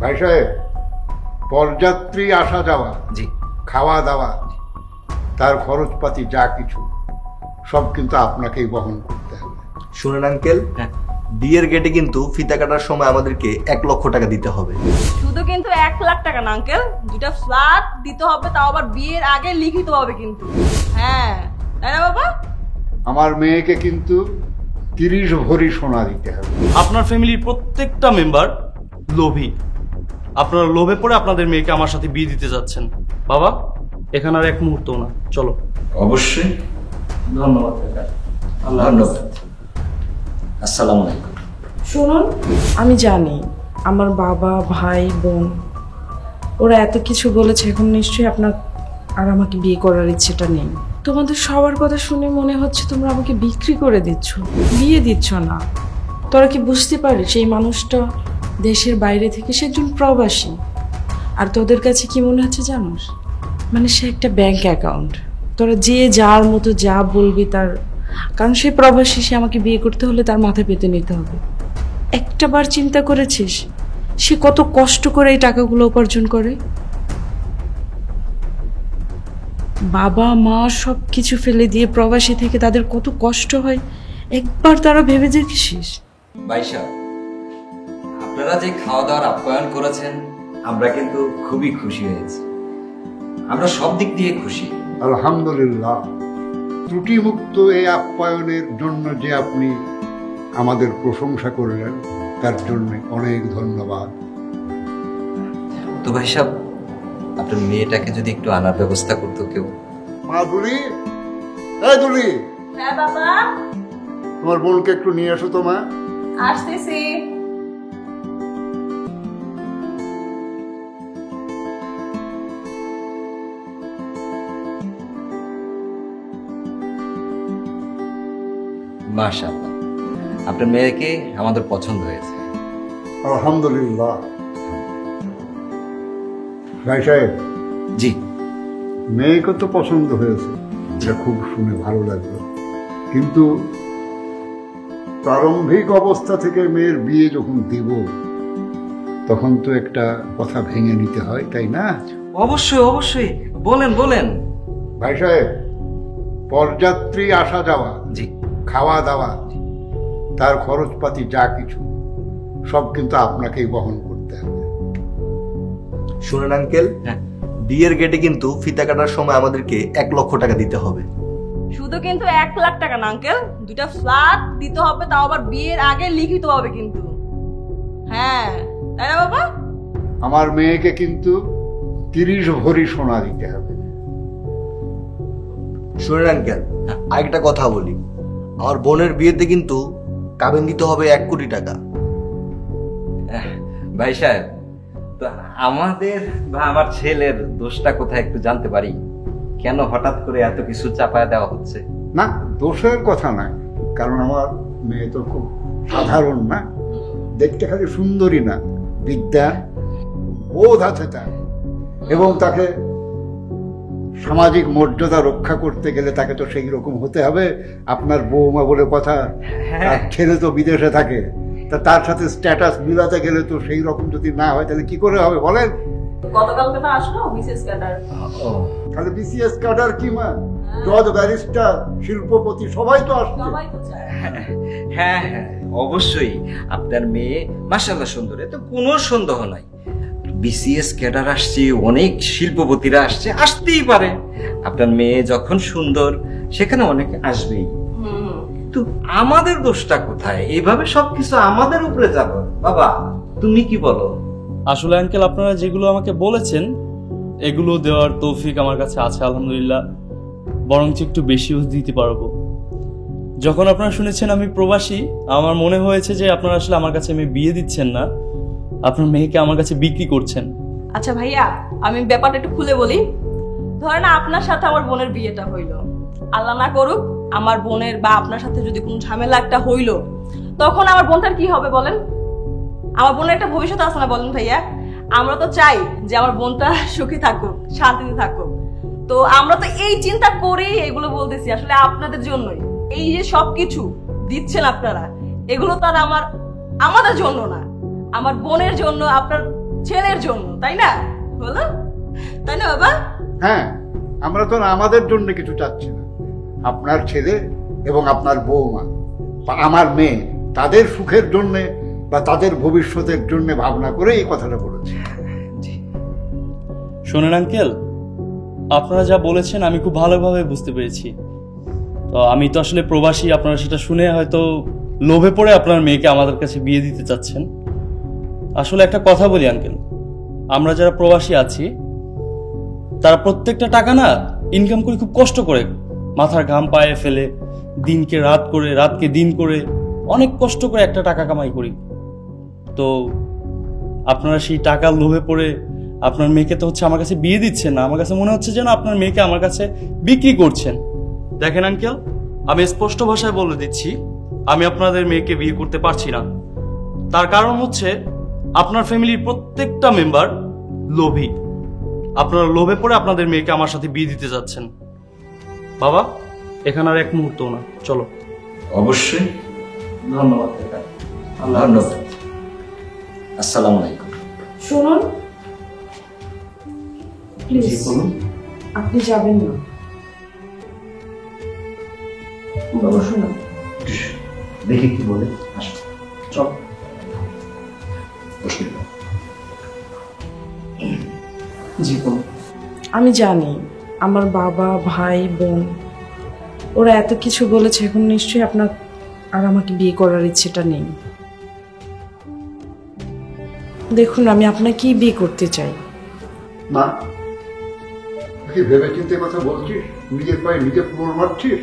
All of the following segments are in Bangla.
ভাই সাহেব, পরযাত্রী আসা যাওয়া, জি খাওয়া দাওয়া, তার খরচপাতি যা কিছু সব কিন্তু আপনাকেই বহন করতে হবে। শুনেন আঙ্কেল, বিয়ের গেটে কিন্তু ফিতা কাটার সময় আমাদেরকে 1 লক্ষ টাকা দিতে হবে। শুধু কিন্তু 1 লাখ টাকা না আঙ্কেল, 2টা ফ্ল্যাট দিতে হবে, তাও আবার বিয়ের আগে লিখিত হবে কিন্তু। হ্যাঁ তাই না বাবা? আমার মেয়েকে কিন্তু 30 ভরি সোনা দিতে হবে। আপনার ফ্যামিলির প্রত্যেকটা মেম্বার লোভী। আপনারা লোভে পড়ে আপনাদের মেয়েকে আমার সাথে বিয়ে দিতে যাচ্ছেন। বাবা, এখানে আর এক মুহূর্ত না, চলো। অবশ্যই। ধন্যবাদ। ধন্যবাদ। আসসালামু আলাইকুম। শুনুন, আমি জানি আমার বাবা, ভাই, বোন ওরা এত কিছু বলেছে, এখন নিশ্চয়ই আপনার আর আমাকে বিয়ে করার ইচ্ছেটা নেই। তোমাদের সবার কথা শুনে মনে হচ্ছে তোমরা আমাকে বিক্রি করে দিচ্ছ, বিয়ে দিচ্ছ না। তোরা কি বুঝতে পারিস এই মানুষটা দেশের বাইরে থেকে, সে একজন প্রবাসী। আর তোদের কাছে কি মনে হচ্ছে জানোস, মানে সে একটা ব্যাংক অ্যাকাউন্ট। তোরা যে যার মতো যা বলবি তার, কারণ সে প্রবাসী, সে আমাকে বিয়ে করতে হলে তার মাথা পেতে নিতে হবে। একটা বার চিন্তা করেছিস সে কত কষ্ট করে এই টাকাগুলো উপার্জন করে? বাবা মা সব কিছু ফেলে দিয়ে প্রবাসী থেকে তাদের কত কষ্ট হয়, একবার তারা ভেবে দেখেছিস? বাইশা, আপনারা যে খাওয়া দাওয়ার আপ্যায়ন করেছেন আমরা কিন্তু খুবই খুশি হয়েছি। আমরা সব দিক দিয়ে খুশি। আলহামদুলিল্লাহ। ত্রুটিমুক্ত এই আপ্যায়নের জন্য যে আপনি আমাদের প্রশংসা করলেন, তার জন্য অনেক ধন্যবাদ। তো ভাই সাহেব, আপনার মেয়েটাকে যদি একটু আনার ব্যবস্থা করতো কেউ। মা দুলি, এই দুলি, হ্যাঁ বাবা, তোমার বোনকে একটু নিয়ে এসো তো মা। আসতেছি। মাশাআল্লাহ, আপনার মেয়েকে আমাদের পছন্দ হয়েছে। আলহামদুলিল্লাহ। ভাই সাহেব, জি। মেয়েকে তো পছন্দ হয়েছে, এটা খুব শুনে ভালো লাগলো, কিন্তু প্রারম্ভিক অবস্থা থেকে মেয়ের বিয়ে যখন দিব তখন তো একটা কথা ভেঙে নিতে হয়, তাই না? অবশ্যই অবশ্যই, বলেন বলেন। ভাই সাহেব, পরযাত্রী আসা যাওয়া, জি। খাওয়া দাওয়া, তার খরচপাতি যা কিছু সব কিন্তু আপনাকেই বহন করতে হবে। শুনেন আঙ্কেল, বিয়ের গেটে কিন্তু ফিতা কাটার সময় আমাদেরকে 1 লক্ষ টাকা দিতে হবে। শুধু কিন্তু 1 লাখ টাকা না আঙ্কেল, 2টা ফ্ল্যাট দিতে হবে, তাও আবার বিয়ের আগে লিখিত হবে কিন্তু। হ্যাঁ তাই না বাবা? আমার মেয়েকে কিন্তু 30 ভরি সোনা দিতে হবে। শুনেন আঙ্কেল, আরেকটা কথা বলি, আমার বোনের বিয়েতে কিন্তু কাবিন দিতে হবে 1 কোটি টাকা। ভাই সাহেব, তো আমাদের বা আমার ছেলের দোষটা কোথায় একটু জানতে পারি? কেন হঠাৎ করে এত কিছু চাপায় দেওয়া হচ্ছে? না, দোষের কথা নাই, কারণ আমার মেয়ে তো খুব সাধারণ না, দেখতে খালি সুন্দরী না, বিদ্যা বোধ আছে তার, এবং তাকে সামাজিক মর্যাদা রক্ষা করতে গেলে তাকে তো সেই রকম হতে হবে। আপনার বৌমা বলে কথা, তার ছেলে তো বিদেশে থাকে, তা তার সাথে স্ট্যাটাস মিলাতে গেলে তো সেই রকম যদি না হয় তাহলে কি করে হবে বলেন? গতকালকে তো আসলো মিসেস ক্যাডার। তাহলে বিসিএস ক্যাডার কি মা, জজ, ব্যারিস্টার, শিল্পপতি সবাই তো আসছে। সবাই তো চায়। হ্যাঁ হ্যাঁ, অবশ্যই আপনার মেয়ে মাশাআল্লাহ সুন্দর, এতে কোনো সন্দেহ নাই। বিসিএস ক্যাডার আসছে, অনেক শিল্পপতিরা আসছে, আসতেই পারে। আপনার মেয়ে যখন সুন্দর সেখানে অনেকে আসবেই। তো আমাদের দোষটা কোথায়? এইভাবে সবকিছু আমাদের উপরে যাব। বাবা তুমি কি বলো? আসলে আঙ্কেল, আপনারা যেগুলো আমাকে বলেছেন এগুলো দেওয়ার তৌফিক আমার কাছে আছে আলহামদুলিল্লাহ, বরঞ্চ একটু বেশিও দিতে পারবো। যখন আপনারা শুনেছেন আমি প্রবাসী, আমার মনে হয়েছে যে আপনারা আসলে আমার কাছে মেয়ে বিয়ে দিচ্ছেন না, আপনার মেয়েকে আমার কাছে বিক্রি করছেন। আচ্ছা ভাইয়া, আমি ব্যাপারটা একটু খুলে বলি। ধরেন আপনার সাথে আমার বোনের বিয়েটা হইলো, আল্লাহ না করুক আমার বোনের বা আপনার সাথে যদি কোনো ঝামেলা একটা হইলো, তখন আমার বোনটার কি হবে বলেন? আমার বোনের একটা ভবিষ্যৎ আছে না বলেন ভাইয়া? আমরা তো চাই যে আমার বোনটা সুখী থাকুক, শান্তিতে থাকুক। তো আমরা তো এই চিন্তা করেই এগুলো বলতেছি, আসলে আপনাদের জন্যই। এই যে সবকিছু দিচ্ছেন আপনারা, এগুলো তো আর আমাদের জন্য না, আমার বোনের জন্য, আপনার ছেলের জন্য, তাই না? বলো, তাই না বাবা? হ্যাঁ, আমরা তো আমাদের জন্য কিছু চাচ্ছি না, আপনার ছেলে এবং আপনার বৌমা বা আমার মেয়ে তাদের সুখের জন্যে বা তাদের ভবিষ্যতের জন্য ভাবনা করে এই কথাটা বলেছি। শোনেন আঙ্কেল, আপনারা যা বলেছেন আমি খুব ভালোভাবে বুঝতে পেরেছি। তো আমি তো আসলে প্রবাসী, আপনারা সেটা শুনে হয়তো লোভে পড়ে আপনার মেয়েকে আমাদের কাছে বিয়ে দিতে চাচ্ছেন। আসলে একটা কথা বলি আঙ্কেল, আমরা যারা প্রবাসী আছি তারা প্রত্যেকটা টাকা না ইনকাম করি খুব কষ্ট করে, মাথার ঘাম পায়ে ফেলে, দিনকে রাত করে, রাতকে দিন করে, অনেক কষ্ট করে একটা টাকা কামাই করি। তো আপনারা সেই টাকার লোভে পড়ে আপনার মেয়েকে তো হচ্ছে আমার কাছে বিয়ে দিচ্ছেন না, আমার কাছে মনে হচ্ছে যেন আপনার মেয়েকে আমার কাছে বিক্রি করছেন। দেখেন আঙ্কেল, আমি স্পষ্ট ভাষায় বলে দিচ্ছি, আমি আপনাদের মেয়েকে বিয়ে করতে পারছি না। তার কারণ হচ্ছে আপনার ফ্যামিলির প্রত্যেকটা মেম্বার লোভী। আপনারা লোভে পড়ে আপনাদের মেয়েকে আমার সাথে বিয়ে দিতে যাচ্ছেন। বাবা, এখানে আর এক মুহূর্ত না, চলো। অবশ্যই। ধন্যবাদ। ধন্যবাদ। আসসালামু আলাইকুম। শুনুন প্লিজ, আপনি যাবেন না বাবা। শুনুন, দেখি কি বলে। আসো, চল। জি বলুন। আমি জানি আমার বাবা, ভাই, বোন ওরা এত কিছু বলেছে, এখন নিশ্চয়ই আপনার আর আমাকে বিয়ে করার ইচ্ছেটা নেই। দেখুন, আমি আপনাকেই বিয়ে করতে চাই। মা, কি ভেবে চিন্তে কথা বলছিস? নিজের পায়ে নিজে পুনর মারছিস?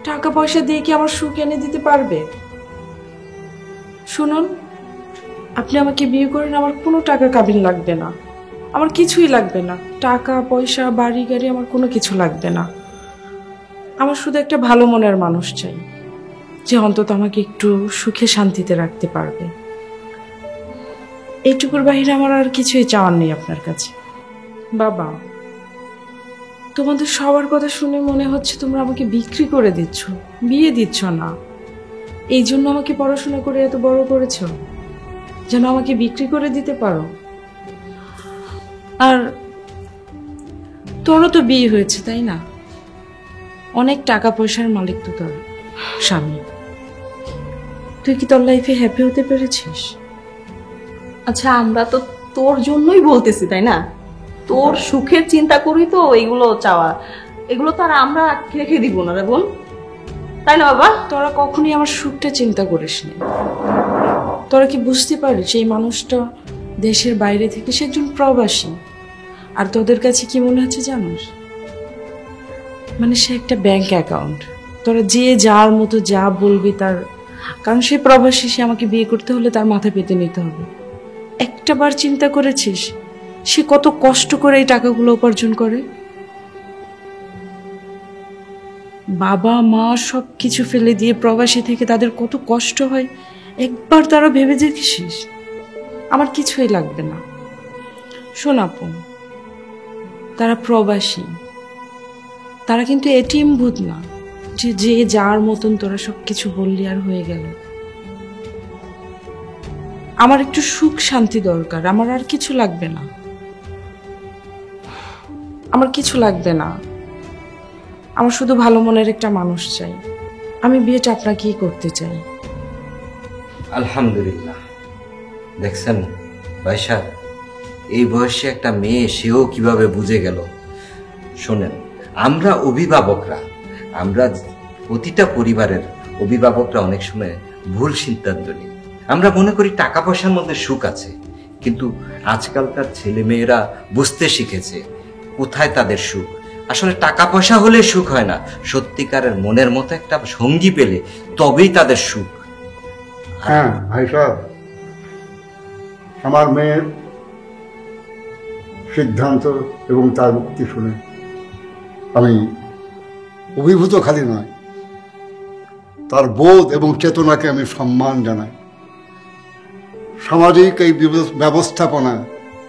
টাকা পয়সা দিয়ে কি আমার সুখ এনে দিতে পারবে? শুনুন, আপনি আমাকে বিয়ে করেন, আমার কোনো টাকা কাবিন লাগবে না, আমার কিছুই লাগবে না। টাকা পয়সা, বাড়ি গাড়ি আমার কোনো কিছু লাগবে না। আমার শুধু একটা ভালো মনের মানুষ চাই, যে অন্তত আমাকে একটু সুখে শান্তিতে রাখতে পারবে। এইটুকুর বাহিরে আমার আর কিছুই চাওয়ার নেই আপনার কাছে। বাবা, তোমাদের সবার কথা শুনে মনে হচ্ছে তোমরা আমাকে বিক্রি করে দিচ্ছ, বিয়ে দিচ্ছ না। এই জন্য আমাকে পড়াশোনা করে এত বড় করেছ, যেন আমাকে বিক্রি করে দিতে পারো। আর তোরও তো বিয়ে হয়েছে, তাই না? অনেক টাকা পয়সার মালিক তো তোর স্বামী। তুই কি তোর লাইফে হ্যাপি হতে পেরেছিস? আচ্ছা, আমরা তো তোর জন্যই বলতেছি, তাই না? তোর সুখের চিন্তা করি তো এইগুলো চাওয়া, এগুলো তো আর আমরা রেখে দিব না রে বোন, তাই না বাবা? তোরা কখনই আমার সুখটা চিন্তা করিস না। তোরা কি বুঝতে পারিস এই মানুষটা দেশের বাইরে থেকে, সে একজন প্রবাসী, আর তোদের কাছে কি মনে হচ্ছে জানিস? মানে সে একটা ব্যাংক অ্যাকাউন্ট। তোরা যে যার মতো যা বলবি তার, কারণ সে প্রবাসী, সে আমাকে বিয়ে করতে হলে তার মাথা পেতে নিতে হবে। একটা বার চিন্তা করেছিস সে কত কষ্ট করে এই টাকাগুলো উপার্জন করে? বাবা মা সব কিছু ফেলে দিয়ে প্রবাসী থেকে তাদের কত কষ্ট হয়, একবার তারা ভেবে দেখেছিস? আমার কিছুই লাগবে না। শোন আপু, তারা প্রবাসী, তারা কিন্তু এটিএম ভূত না যে যে যার মতন তোরা সব কিছু বললি আর হয়ে গেল। আমার একটু সুখ শান্তি দরকার, আমার আর কিছু লাগবে না। আমার কিছু লাগবে না, আমার শুধু ভালো মনের একটা মানুষ চাই। আমি বিয়েটা আপনাকেই করতে চাই। আলহামদুলিল্লাহ। দেখছেন ভাই সাহেব, এই বয়সে একটা মেয়ে, সেও কিভাবে বুঝে গেল। শোনেন, আমরা অভিভাবকরা, আমরা প্রতিটা পরিবারের অভিভাবকরা অনেক সময় ভুল সিদ্ধান্ত নিই। আমরা মনে করি টাকা পয়সার মধ্যে সুখ আছে, কিন্তু আজকালকার ছেলে মেয়েরা বুঝতে শিখেছে কোথায় তাদের সুখ। আসলে টাকা পয়সা হলে সুখ হয় না, সত্যিকারের মনের মতো একটা সঙ্গী পেলে তবেই তাদের সুখ। হ্যাঁ ভাই সাহেব, আমার মেয়ের সিদ্ধান্ত এবং তার মুক্তি শুনে আমি অভিভূত খালি নয়, তার বোধ এবং চেতনাকে আমি সম্মান জানাই। সামাজিক এই ব্যবস্থাপনা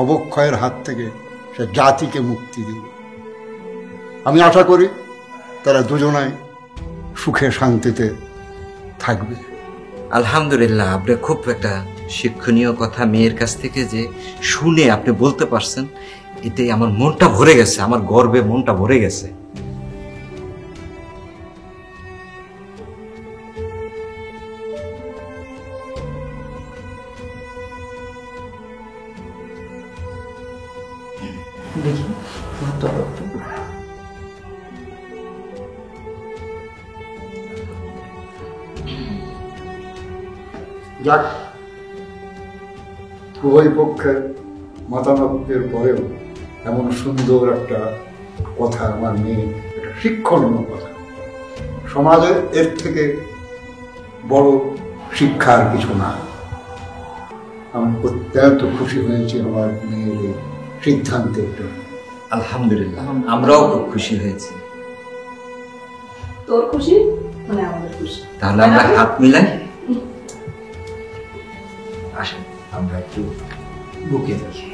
অবক্ষয়ের হাত থেকে সে জাতিকে মুক্তি দিল। আমি আশা করি তারা দুজনাই সুখে শান্তিতে থাকবে। আলহামদুলিল্লাহ, আপনি খুব একটা শিক্ষণীয় কথা মেয়ের কাছ থেকে যে শুনে আপনি বলতে পারছেন, এতে আমার মনটা ভরে গেছে, আমার গর্বে মনটা ভরে গেছে। দেখি হাতটা দাও তো। যাক, উভয় পক্ষের মতামতের পরেও এমন সুন্দর একটা কথা আমার মেয়ে, একটা শিক্ষণীয় কথা, সমাজের এর থেকে বড় শিক্ষার কিছু না। আমি অত্যন্ত খুশি হয়েছি আমার মেয়ের এই সিদ্ধান্তের জন্য। আলহামদুলিল্লাহ, আমরাও খুব খুশি হয়েছি। তোর খুশি মানে আমাদের খুশি। তাহলে আমরা হাত মিলাই, আসেন আমরা একটু বুকে দেখি।